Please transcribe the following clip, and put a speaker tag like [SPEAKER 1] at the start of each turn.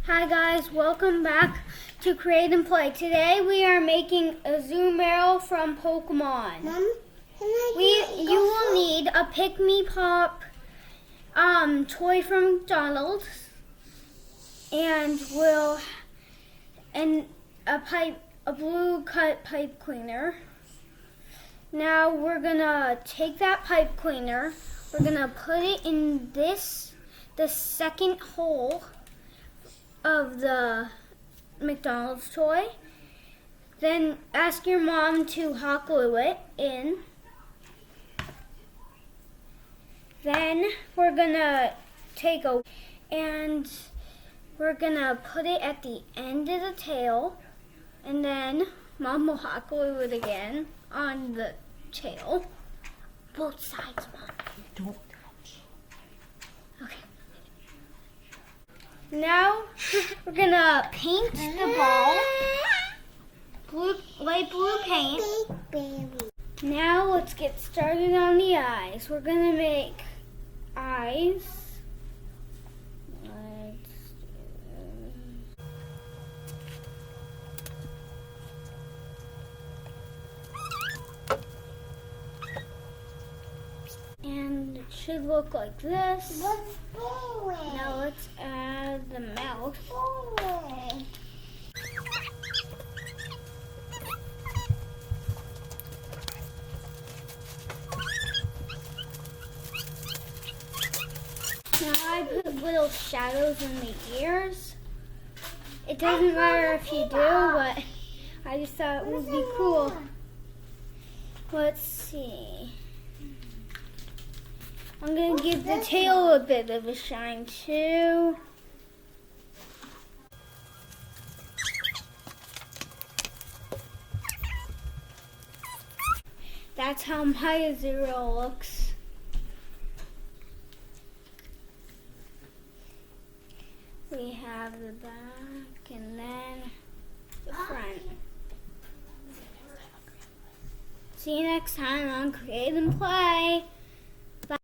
[SPEAKER 1] Hi guys, welcome back to Create and Play. Today we are making Azurill from Pokemon.
[SPEAKER 2] Mom,
[SPEAKER 1] You will need a Pikmi Pop toy from McDonald's and a blue cut pipe cleaner. Now we're gonna take that pipe cleaner, we're gonna put it in the second hole of the McDonald's toy. Then ask your mom to hot glue it in. Then we're gonna we're gonna put it at the end of the tail, and then Mom will hot glue it again on the tail. Both sides, Mom.
[SPEAKER 2] don't touch.
[SPEAKER 1] Okay. Now we're gonna paint the ball. Light blue paint. Now let's get started on the eyes. We're gonna make eyes. And it should look like this. Now let's add the mouth. Now I put little shadows in the ears. It doesn't matter if you do, but I just thought it would be cool. Let's see. I'm going to give the tail a bit of a shine too. That's how my Azurill looks. We have the back and then the front. See you next time on Create and Play.